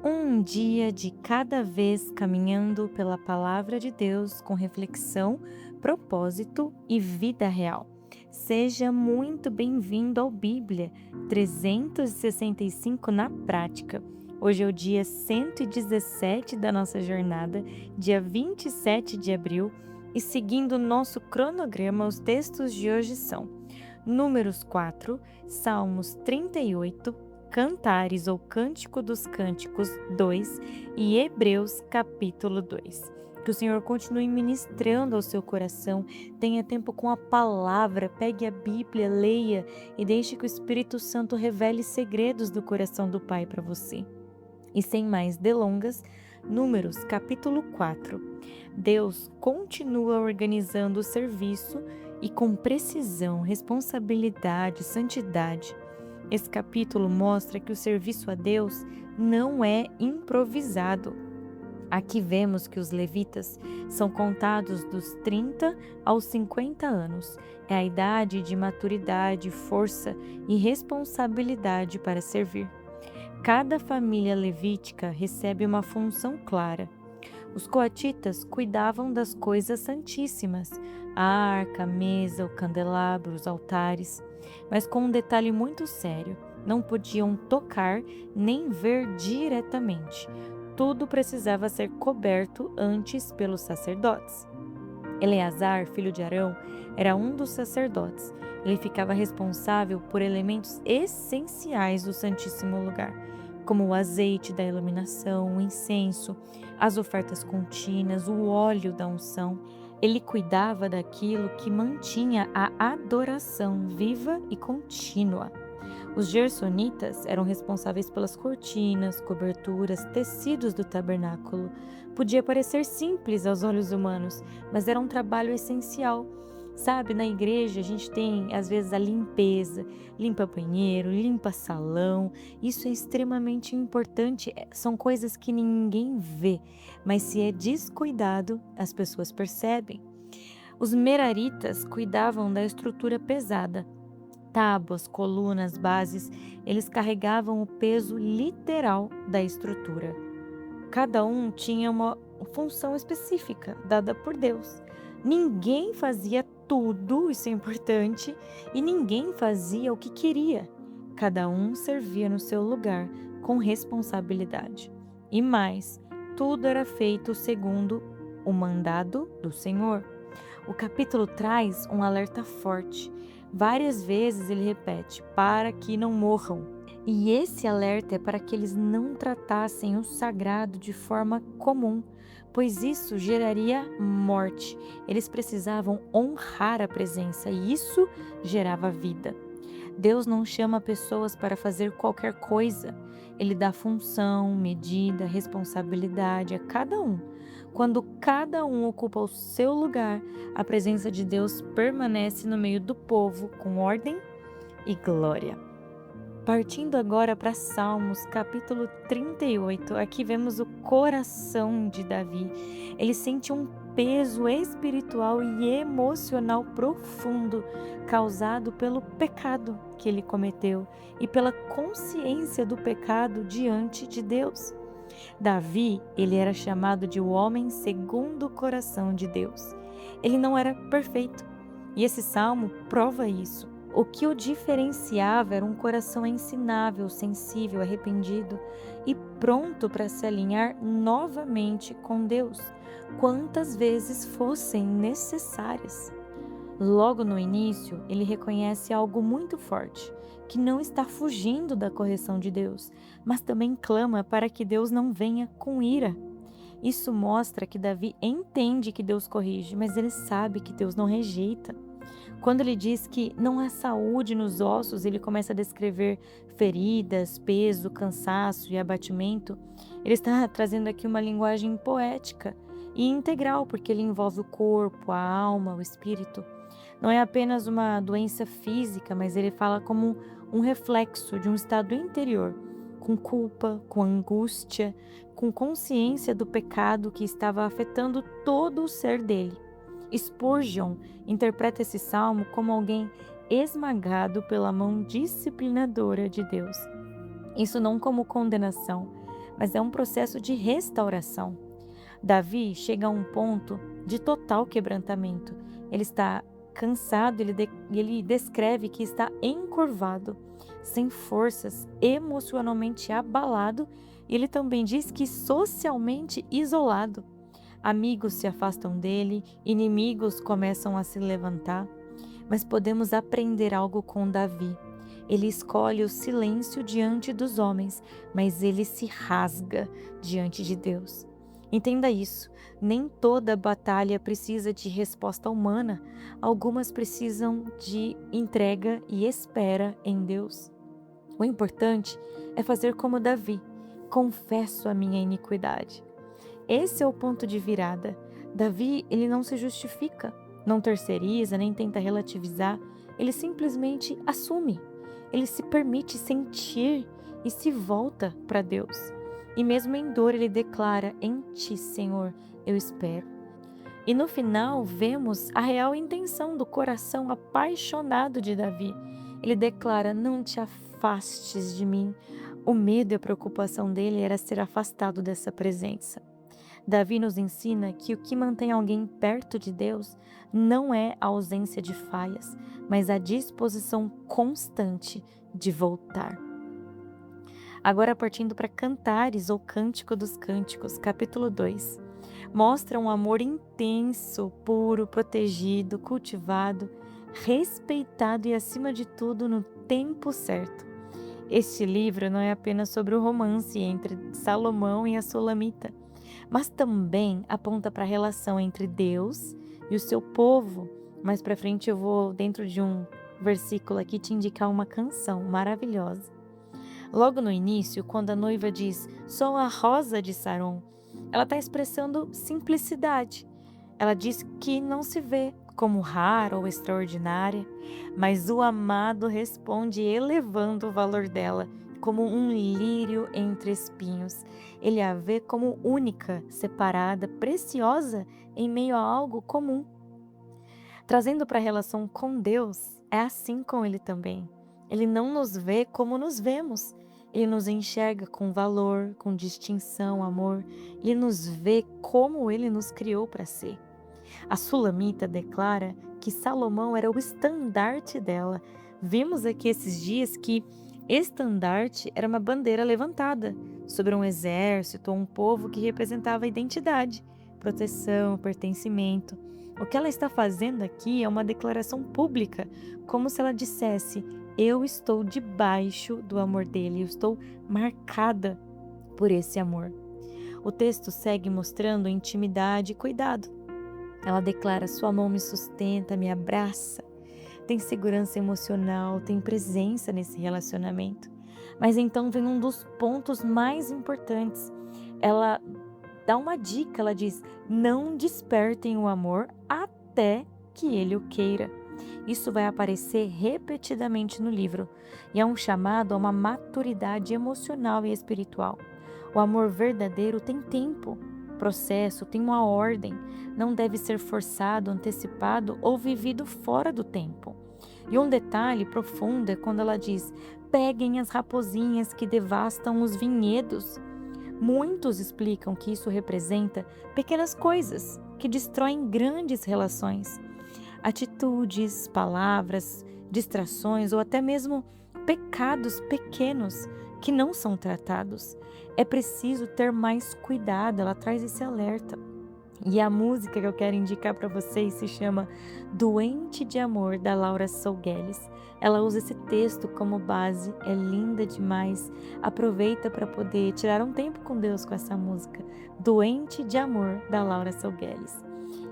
Um dia de cada vez caminhando pela palavra de Deus com reflexão, propósito e vida real. Seja muito bem-vindo ao Bíblia 365 na prática. Hoje é o dia 117 da nossa jornada, dia 27 de abril, e seguindo o nosso cronograma, os textos de hoje são Números 4, Salmos 38, Cantares ou Cântico dos Cânticos 2 e Hebreus capítulo 2. Que o Senhor continue ministrando ao seu coração, tenha tempo com a palavra, pegue a Bíblia, leia e deixe que o Espírito Santo revele segredos do coração do Pai para você. E sem mais delongas, Números capítulo 4. Deus continua organizando o serviço e com precisão, responsabilidade, santidade. Esse capítulo mostra que o serviço a Deus não é improvisado. Aqui vemos que os levitas são contados dos 30 aos 50 anos. É a idade de maturidade, força e responsabilidade para servir. Cada família levítica recebe uma função clara. Os coatitas cuidavam das coisas santíssimas, a arca, a mesa, o candelabro, os altares, mas com um detalhe muito sério: não podiam tocar nem ver diretamente. Tudo precisava ser coberto antes pelos sacerdotes. Eleazar, filho de Arão, era um dos sacerdotes. Ele ficava responsável por elementos essenciais do Santíssimo Lugar, como o azeite da iluminação, o incenso, as ofertas contínuas, o óleo da unção. Ele cuidava daquilo que mantinha a adoração viva e contínua. Os gersonitas eram responsáveis pelas cortinas, coberturas, tecidos do tabernáculo. Podia parecer simples aos olhos humanos, mas era um trabalho essencial. Sabe, na igreja a gente tem às vezes a limpeza, limpa banheiro, limpa salão. Isso é extremamente importante, são coisas que ninguém vê, mas se é descuidado, as pessoas percebem. Os meraritas cuidavam da estrutura pesada. Tábuas, colunas, bases, eles carregavam o peso literal da estrutura. Cada um tinha uma função específica dada por Deus. Ninguém fazia tudo, isso é importante, e ninguém fazia o que queria. Cada um servia no seu lugar com responsabilidade. E mais, tudo era feito segundo o mandado do Senhor. O capítulo traz um alerta forte. Várias vezes ele repete: para que não morram. E esse alerta é para que eles não tratassem o sagrado de forma comum, pois isso geraria morte. Eles precisavam honrar a presença e isso gerava vida. Deus não chama pessoas para fazer qualquer coisa. Ele dá função, medida, responsabilidade a cada um. Quando cada um ocupa o seu lugar, a presença de Deus permanece no meio do povo com ordem e glória. Partindo agora para Salmos, capítulo 38, aqui vemos o coração de Davi. Ele sente um peso espiritual e emocional profundo causado pelo pecado que ele cometeu e pela consciência do pecado diante de Deus. Davi, ele era chamado de o homem segundo o coração de Deus. Ele não era perfeito, e esse salmo prova isso. O que o diferenciava era um coração ensinável, sensível, arrependido e pronto para se alinhar novamente com Deus, quantas vezes fossem necessárias. Logo no início, ele reconhece algo muito forte, que não está fugindo da correção de Deus, mas também clama para que Deus não venha com ira. Isso mostra que Davi entende que Deus corrige, mas ele sabe que Deus não rejeita. Quando ele diz que não há saúde nos ossos, ele começa a descrever feridas, peso, cansaço e abatimento. Ele está trazendo aqui uma linguagem poética e integral, porque ele envolve o corpo, a alma, o espírito. Não é apenas uma doença física, mas ele fala como um reflexo de um estado interior, com culpa, com angústia, com consciência do pecado que estava afetando todo o ser dele. Spurgeon interpreta esse salmo como alguém esmagado pela mão disciplinadora de Deus. Isso não como condenação, mas é um processo de restauração. Davi chega a um ponto de total quebrantamento. Ele está cansado, ele descreve que está encurvado, sem forças, emocionalmente abalado, e ele também diz que socialmente isolado. Amigos se afastam dele, inimigos começam a se levantar, mas podemos aprender algo com Davi. Ele escolhe o silêncio diante dos homens, mas ele se rasga diante de Deus. Entenda isso, nem toda batalha precisa de resposta humana, algumas precisam de entrega e espera em Deus. O importante é fazer como Davi: confesso a minha iniquidade. Esse é o ponto de virada. Davi, ele não se justifica, não terceiriza, nem tenta relativizar, ele simplesmente assume. Ele se permite sentir e se volta para Deus. E mesmo em dor, ele declara: em ti, Senhor, eu espero. E no final, vemos a real intenção do coração apaixonado de Davi. Ele declara: não te afastes de mim. O medo e a preocupação dele era ser afastado dessa presença. Davi nos ensina que o que mantém alguém perto de Deus não é a ausência de falhas, mas a disposição constante de voltar. Agora, partindo para Cantares ou Cântico dos Cânticos, capítulo 2, mostra um amor intenso, puro, protegido, cultivado, respeitado e, acima de tudo, no tempo certo. Este livro não é apenas sobre o romance entre Salomão e a Sulamita, mas também aponta para a relação entre Deus e o seu povo. Mais para frente eu vou, dentro de um versículo aqui, te indicar uma canção maravilhosa. Logo no início, quando a noiva diz: sou a rosa de Saron, ela está expressando simplicidade. Ela diz que não se vê como rara ou extraordinária, mas o amado responde elevando o valor dela, como um lírio entre espinhos. Ele a vê como única, separada, preciosa em meio a algo comum. Trazendo para a relação com Deus, é assim com Ele também. Ele não nos vê como nos vemos. Ele nos enxerga com valor, com distinção, amor. Ele nos vê como Ele nos criou para ser. A Sulamita declara que Salomão era o estandarte dela. Vimos aqui esses dias que estandarte era uma bandeira levantada sobre um exército ou um povo que representava a identidade, proteção, pertencimento. O que ela está fazendo aqui é uma declaração pública, como se ela dissesse: eu estou debaixo do amor dele, eu estou marcada por esse amor. O texto segue mostrando intimidade e cuidado. Ela declara: sua mão me sustenta, me abraça. Tem segurança emocional, tem presença nesse relacionamento. Mas então vem um dos pontos mais importantes. Ela dá uma dica, ela diz: não despertem o amor até que ele o queira. Isso vai aparecer repetidamente no livro e é um chamado a uma maturidade emocional e espiritual. O amor verdadeiro tem tempo, processo, tem uma ordem, não deve ser forçado, antecipado ou vivido fora do tempo. E um detalhe profundo é quando ela diz: peguem as raposinhas que devastam os vinhedos. Muitos explicam que isso representa pequenas coisas que destroem grandes relações. Atitudes, palavras, distrações ou até mesmo pecados pequenos que não são tratados. É preciso ter mais cuidado, ela traz esse alerta. E a música que eu quero indicar para vocês se chama Doente de Amor, da Laura Sougueles. Ela usa esse texto como base, é linda demais. Aproveita para poder tirar um tempo com Deus com essa música. Doente de Amor, da Laura Sougueles.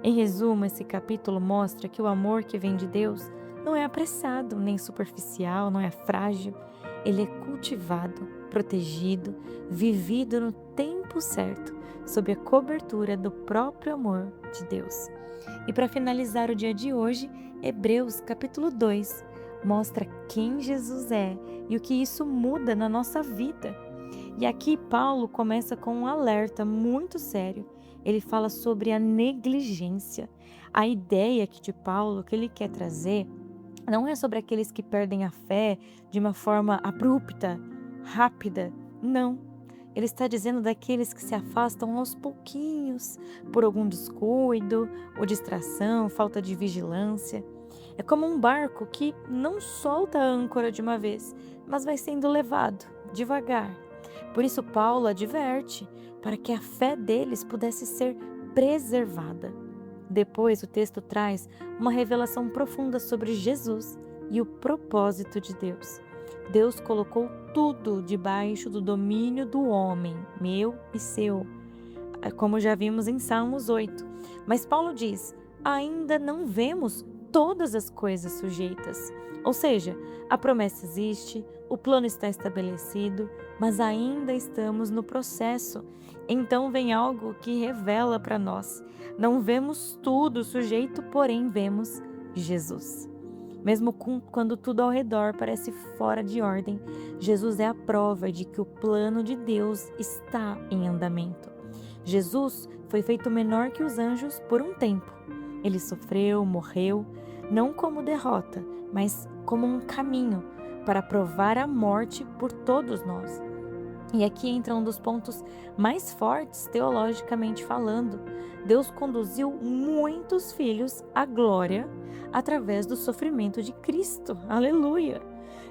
Em resumo, esse capítulo mostra que o amor que vem de Deus não é apressado, nem superficial, não é frágil. Ele é cultivado, protegido, vivido no tempo certo, sob a cobertura do próprio amor de Deus. E para finalizar o dia de hoje, Hebreus capítulo 2 mostra quem Jesus é e o que isso muda na nossa vida. E aqui Paulo começa com um alerta muito sério. Ele fala sobre a negligência. A ideia aqui de Paulo que ele quer trazer não é sobre aqueles que perdem a fé de uma forma abrupta, rápida. Não. Ele está dizendo daqueles que se afastam aos pouquinhos, por algum descuido ou distração, falta de vigilância. É como um barco que não solta a âncora de uma vez, mas vai sendo levado devagar. Por isso, Paulo adverte para que a fé deles pudesse ser preservada. Depois, o texto traz uma revelação profunda sobre Jesus e o propósito de Deus. Deus colocou tudo debaixo do domínio do homem, meu e seu, como já vimos em Salmos 8. Mas Paulo diz: ainda não vemos todas as coisas sujeitas. Ou seja, a promessa existe, o plano está estabelecido, mas ainda estamos no processo. Então vem algo que revela para nós: não vemos tudo sujeito, porém vemos Jesus. Mesmo quando tudo ao redor parece fora de ordem, Jesus é a prova de que o plano de Deus está em andamento. Jesus foi feito menor que os anjos por um tempo. Ele sofreu, morreu, não como derrota, mas como um caminho para provar a morte por todos nós. E aqui entra um dos pontos mais fortes teologicamente falando. Deus conduziu muitos filhos à glória através do sofrimento de Cristo. Aleluia!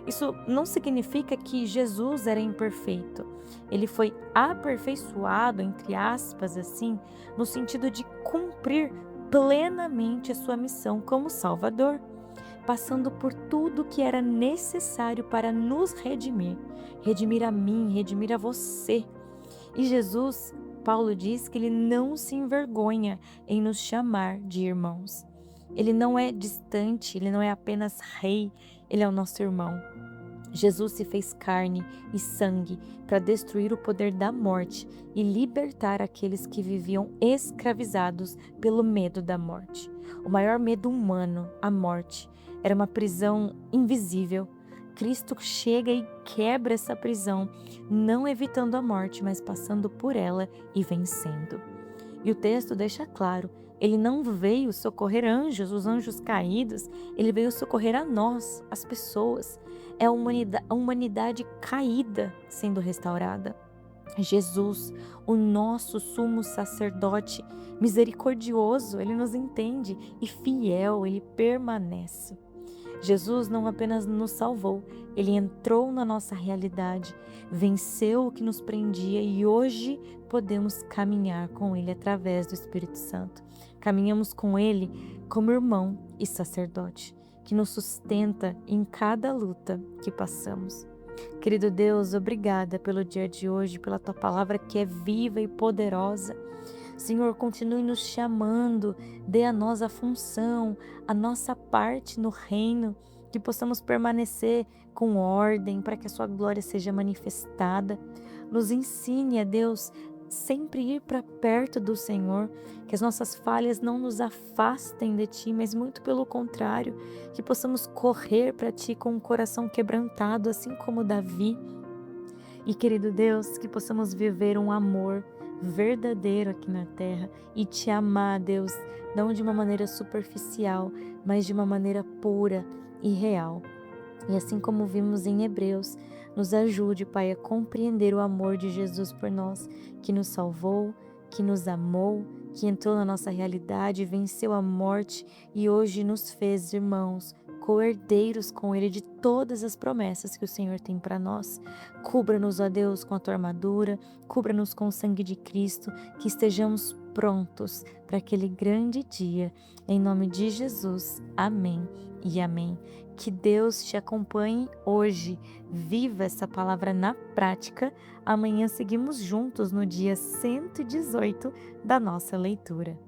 Isso não significa que Jesus era imperfeito. Ele foi aperfeiçoado, entre aspas, assim, no sentido de cumprir plenamente a sua missão como Salvador, passando por tudo que era necessário para nos redimir a mim, redimir a você. E Jesus, Paulo diz que ele não se envergonha em nos chamar de irmãos. Ele não é distante, ele não é apenas rei, ele é o nosso irmão. Jesus se fez carne e sangue para destruir o poder da morte e libertar aqueles que viviam escravizados pelo medo da morte. O maior medo humano, a morte, era uma prisão invisível. Cristo chega e quebra essa prisão, não evitando a morte, mas passando por ela e vencendo. E o texto deixa claro: ele não veio socorrer anjos, os anjos caídos, ele veio socorrer a nós, as pessoas. É a humanidade caída sendo restaurada. Jesus, o nosso sumo sacerdote, misericordioso, ele nos entende e fiel, ele permanece. Jesus não apenas nos salvou, ele entrou na nossa realidade, venceu o que nos prendia e hoje podemos caminhar com ele através do Espírito Santo. Caminhamos com ele como irmão e sacerdote, que nos sustenta em cada luta que passamos. Querido Deus, obrigada pelo dia de hoje, pela tua palavra que é viva e poderosa. Senhor, continue nos chamando, dê a nós a função, a nossa parte no reino, que possamos permanecer com ordem para que a sua glória seja manifestada. Nos ensine, a Deus, sempre ir para perto do Senhor, que as nossas falhas não nos afastem de Ti, mas muito pelo contrário, que possamos correr para Ti com o coração quebrantado, assim como Davi. E querido Deus, que possamos viver um amor verdadeiro aqui na terra e Te amar, Deus, não de uma maneira superficial, mas de uma maneira pura e real. E assim como vimos em Hebreus, nos ajude, Pai, a compreender o amor de Jesus por nós, que nos salvou, que nos amou, que entrou na nossa realidade, venceu a morte e hoje nos fez irmãos, co-herdeiros com Ele de todas as promessas que o Senhor tem para nós. Cubra-nos, ó Deus, com a tua armadura, cubra-nos com o sangue de Cristo, que estejamos prontos para aquele grande dia. Em nome de Jesus, amém e amém. Que Deus te acompanhe hoje. Viva essa palavra na prática. Amanhã seguimos juntos no dia 118 da nossa leitura.